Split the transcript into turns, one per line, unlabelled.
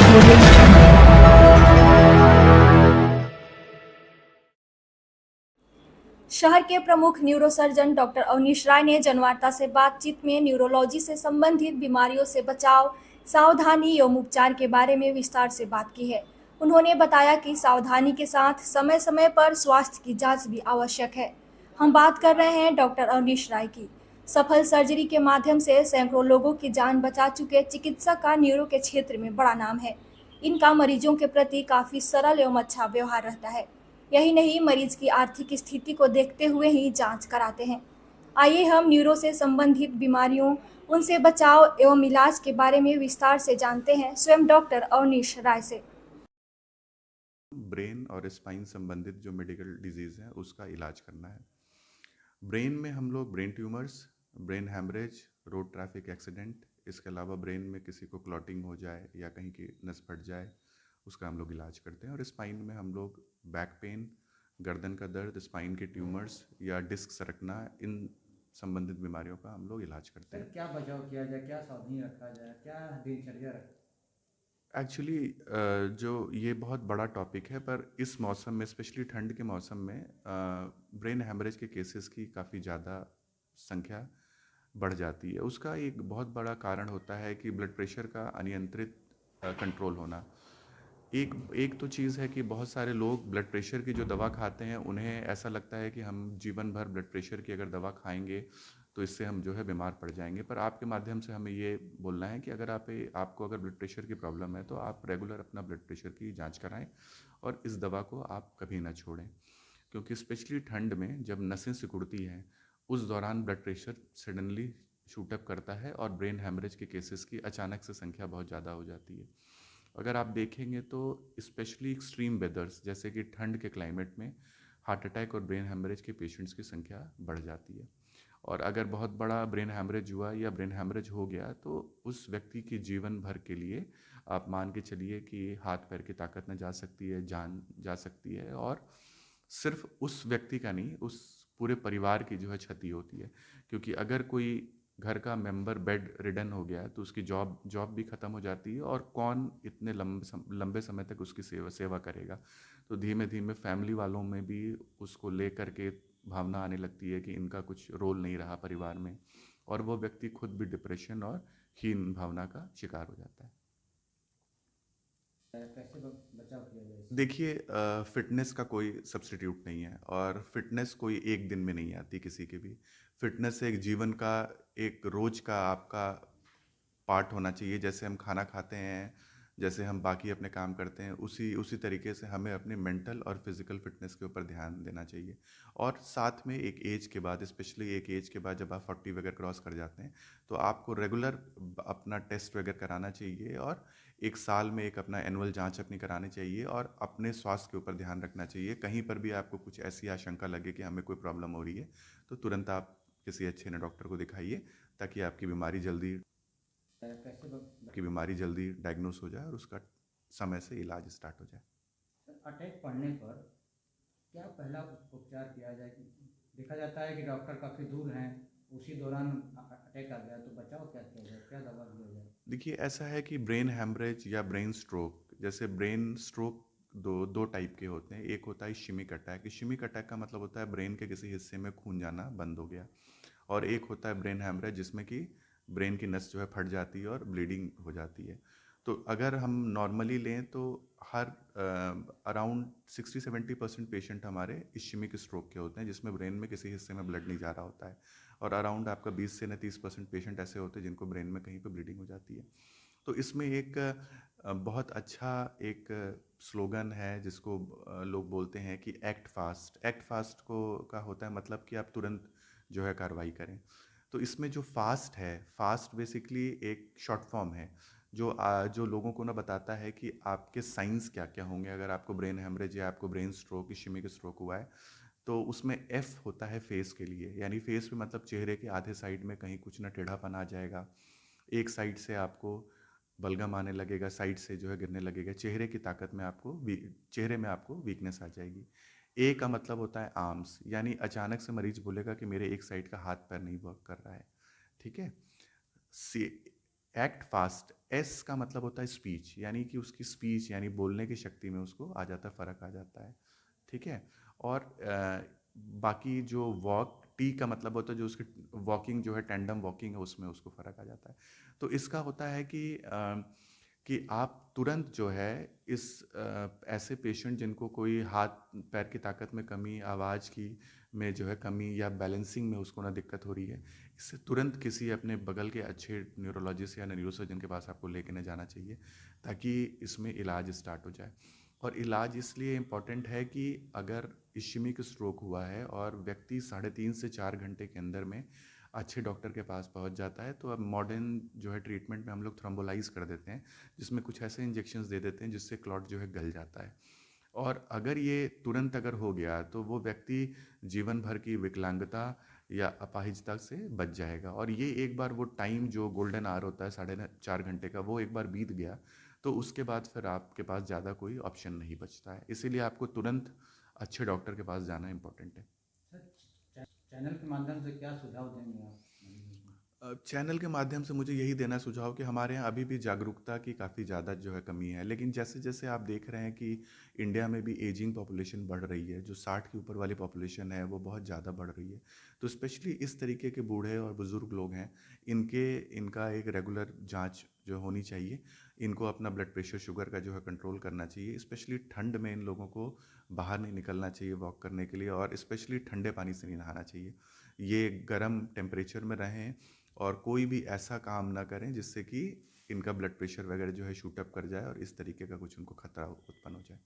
Audio Jungle.
शहर के प्रमुख न्यूरोसर्जन डॉक्टर अवनीश राय ने जनवार्ता से बातचीत में न्यूरोलॉजी से संबंधित बीमारियों से बचाव, सावधानी एवं उपचार के बारे में विस्तार से बात की है। उन्होंने बताया कि सावधानी के साथ समय समय पर स्वास्थ्य की जांच भी आवश्यक है। हम बात कर रहे हैं डॉक्टर अवनीश राय की। सफल सर्जरी के माध्यम से सैकड़ों लोगों की जान बचा चुके चिकित्सक का न्यूरो के क्षेत्र में बड़ा नाम है। इनका मरीजों के प्रति काफ़ी सरल एवं अच्छा व्यवहार रहता है। यही नहीं, मरीज की आर्थिक स्थिति को देखते हुए ही जांच कराते हैं। आइए हम न्यूरो से संबंधित बीमारियों, उनसे बचाव एवं इलाज के बारे में विस्तार से जानते हैं स्वयं डॉक्टर अवनीश राय से।
ब्रेन और स्पाइन संबंधित जो मेडिकल डिजीज़ है उसका इलाज करना है। ब्रेन में हम लोग brain tumours, brain haemorrhage, road traffic accident, इसके अलावा ब्रेन में किसी को क्लॉटिंग हो जाए या कहीं की नस फट जाए, उसका हम लोग इलाज करते हैं। और स्पाइन में हम लोग बैक पेन, गर्दन का दर्द, स्पाइन के ट्यूमर्स या डिस्क सरकना, इन संबंधित बीमारियों का हम लोग इलाज करते
सर
हैं।
क्या बचाव किया जाए, क्या सावधानी रखा जाए, क्या दिनचर्या रखें?
एक्चुअली जो ये बहुत बड़ा टॉपिक है, पर इस मौसम में, स्पेशली ठंड के मौसम में, ब्रेन हैमरेज के केसेस की काफ़ी ज़्यादा संख्या बढ़ जाती है। उसका एक बहुत बड़ा कारण होता है कि ब्लड प्रेशर का अनियंत्रित कंट्रोल होना। एक एक तो चीज़ है कि बहुत सारे लोग ब्लड प्रेशर की जो दवा खाते हैं, उन्हें ऐसा लगता है कि हम जीवन भर ब्लड प्रेशर की अगर दवा खाएंगे तो इससे हम जो है बीमार पड़ जाएंगे। पर आपके माध्यम से हमें ये बोलना है कि अगर आपको अगर ब्लड प्रेशर की प्रॉब्लम है तो आप रेगुलर अपना ब्लड प्रेशर की जांच कराएं और इस दवा को आप कभी ना छोड़ें, क्योंकि स्पेशली ठंड में जब नसें सिकुड़ती हैं उस दौरान ब्लड प्रेशर सडनली शूटअप करता है और ब्रेन हैमरेज के केसेस की अचानक से संख्या बहुत ज़्यादा हो जाती है। अगर आप देखेंगे तो स्पेशली एक्सट्रीम वेदर्स जैसे कि ठंड के क्लाइमेट में हार्ट अटैक और ब्रेन हैमरेज के पेशेंट्स की संख्या बढ़ जाती है। और अगर बहुत बड़ा ब्रेन हैमरेज हुआ या ब्रेन हैमरेज हो गया तो उस व्यक्ति की जीवन भर के लिए आप मान के चलिए कि हाथ पैर की ताकत न जा सकती है, जान जा सकती है। और सिर्फ उस व्यक्ति का नहीं, उस पूरे परिवार की जो है क्षति होती है, क्योंकि अगर कोई घर का मेंबर बेड रिडन हो गया तो उसकी जॉब जॉब भी ख़त्म हो जाती है और कौन इतने लंबे समय तक उसकी सेवा सेवा करेगा। तो धीमे धीमे फैमिली वालों में भी उसको ले करके भावना आने लगती है कि इनका कुछ रोल नहीं रहा परिवार में, और वो व्यक्ति खुद भी डिप्रेशन और हीन भावना का शिकार हो जाता है।
कैसे बचाव किया जाए इससे?
देखिए, फिटनेस का कोई सब्स्टिट्यूट नहीं है और फिटनेस कोई एक दिन में नहीं आती किसी के भी। फिटनेस एक जीवन का, एक रोज का आपका पार्ट होना चाहिए। जैसे हम खाना खाते हैं, जैसे हम बाकी अपने काम करते हैं, उसी उसी तरीके से हमें अपने मेंटल और फिजिकल फिटनेस के ऊपर ध्यान देना चाहिए। और साथ में एक एज के बाद, स्पेशली एक एज के बाद जब आप 40 वगैरह क्रॉस कर जाते हैं तो आपको रेगुलर अपना टेस्ट वगैरह कराना चाहिए और एक साल में एक अपना एनुअल जांच अपनी करानी चाहिए और अपने स्वास्थ्य के ऊपर ध्यान रखना चाहिए। कहीं पर भी आपको कुछ ऐसी आशंका लगे कि हमें कोई प्रॉब्लम हो रही है तो तुरंत आप किसी अच्छे न डॉक्टर को दिखाइए, ताकि
कैसे
आपकी बीमारी जल्दी डायग्नोस हो जाए और उसका समय से इलाज स्टार्ट हो जाए।
अटैक पड़ने पर क्या पहला उपचार किया जाए? देखा जाता है कि डॉक्टर काफ़ी दूर हैं, उसी दौरान अटैक आ गया तो बचाव क्या किया जाए, क्या दवा दिया जाए?
देखिए, ऐसा है कि ब्रेन हैमरेज या ब्रेन स्ट्रोक, जैसे ब्रेन स्ट्रोक दो दो टाइप के होते हैं। एक होता है इश्यमिक अटैक। इश्यमिक अटैक का मतलब होता है ब्रेन के किसी हिस्से में खून जाना बंद हो गया। और एक होता है ब्रेन हैमरेज, जिसमें कि ब्रेन की नस जो है फट जाती है और ब्लीडिंग हो जाती है। तो अगर हम नॉर्मली लें तो हर अराउंड 60-70% पेशेंट हमारे इश्यमिक स्ट्रोक के होते हैं, जिसमें ब्रेन में किसी हिस्से में ब्लड नहीं जा रहा होता है। और अराउंड आपका 20 से 30% पेशेंट ऐसे होते हैं जिनको ब्रेन में कहीं पर ब्लीडिंग हो जाती है। तो इसमें एक बहुत अच्छा एक स्लोगन है जिसको लोग बोलते हैं कि एक्ट फास्ट। एक्ट फास्ट को का होता है मतलब कि आप तुरंत जो है कार्रवाई करें। तो इसमें जो फास्ट है, फास्ट बेसिकली एक शॉर्ट फॉर्म है जो लोगों को ना बताता है कि आपके साइंस क्या क्या होंगे अगर आपको ब्रेन हेमरेज या आपको ब्रेन स्ट्रोक, इश्यमिक स्ट्रोक हुआ है। तो उसमें एफ होता है फेस के लिए, यानी फेस में मतलब चेहरे के आधे साइड में कहीं कुछ ना टेढ़ापन आ जाएगा, एक साइड से आपको बलगम आने लगेगा, साइड से जो है गिरने लगेगा, चेहरे में आपको वीकनेस आ जाएगी। ए का मतलब होता है आर्म्स, यानी अचानक से मरीज बोलेगा कि मेरे एक साइड का हाथ पैर नहीं वर्क कर रहा है। ठीक है। सी एक्ट फास्ट, एस का मतलब होता है स्पीच, यानी कि उसकी स्पीच यानी बोलने की शक्ति में उसको आ जाता है, फ़र्क आ जाता है। ठीक है। और बाकी जो वॉक, टी का मतलब होता है जो उसकी वॉकिंग जो है, टैंडम वॉकिंग है, उसमें उसको फ़र्क आ जाता है। तो इसका होता है कि आप तुरंत जो है इस ऐसे पेशेंट जिनको कोई हाथ पैर की ताकत में कमी, आवाज़ की में जो है कमी, या बैलेंसिंग में उसको ना दिक्कत हो रही है, इससे तुरंत किसी अपने बगल के अच्छे न्यूरोलॉजिस्ट या न्यूरोसर्जन के पास आपको लेके ना जाना चाहिए, ताकि इसमें इलाज स्टार्ट हो जाए। और इलाज इसलिए इम्पॉर्टेंट है कि अगर इश्यमिक स्ट्रोक हुआ है और व्यक्ति 3.5 से 4 घंटे के अंदर में अच्छे डॉक्टर के पास पहुंच जाता है, तो अब मॉडर्न जो है ट्रीटमेंट में हम लोग थ्रोम्बोलाइज कर देते हैं, जिसमें कुछ ऐसे इंजेक्शंस दे देते हैं जिससे क्लॉट जो है गल जाता है। और अगर ये तुरंत अगर हो गया तो वो व्यक्ति जीवन भर की विकलांगता या अपाहिजता से बच जाएगा। और ये एक बार वो टाइम जो गोल्डन आवर होता है 4.5 घंटे का, वो एक बार बीत गया तो उसके बाद फिर आपके पास ज़्यादा कोई ऑप्शन नहीं बचता है। इसीलिए आपको तुरंत अच्छे डॉक्टर के पास जाना इम्पोर्टेंट है।
सर, चैनल के माध्यम से क्या सुझाव देंगे आप मरीजों को?
चैनल के माध्यम से मुझे यही देना सुझाव कि हमारे यहाँ अभी भी जागरूकता की काफ़ी ज़्यादा जो है कमी है, लेकिन जैसे जैसे आप देख रहे हैं कि इंडिया में भी एजिंग पॉपुलेशन बढ़ रही है, जो 60 के ऊपर वाली पॉपुलेशन है वो बहुत ज़्यादा बढ़ रही है। तो स्पेशली इस तरीके के बूढ़े और बुज़ुर्ग लोग हैं, इनका एक रेगुलर जांच जो होनी चाहिए। इनको अपना ब्लड प्रेशर, शुगर का जो है कंट्रोल करना चाहिए। स्पेशली ठंड में इन लोगों को बाहर नहीं निकलना चाहिए वॉक करने के लिए, और स्पेशली ठंडे पानी से नहीं नहाना चाहिए। ये गर्म टेम्परेचर में रहें और कोई भी ऐसा काम ना करें जिससे कि इनका ब्लड प्रेशर वगैरह जो है शूट अप कर जाए और इस तरीके का कुछ उनको खतरा उत्पन्न हो जाए।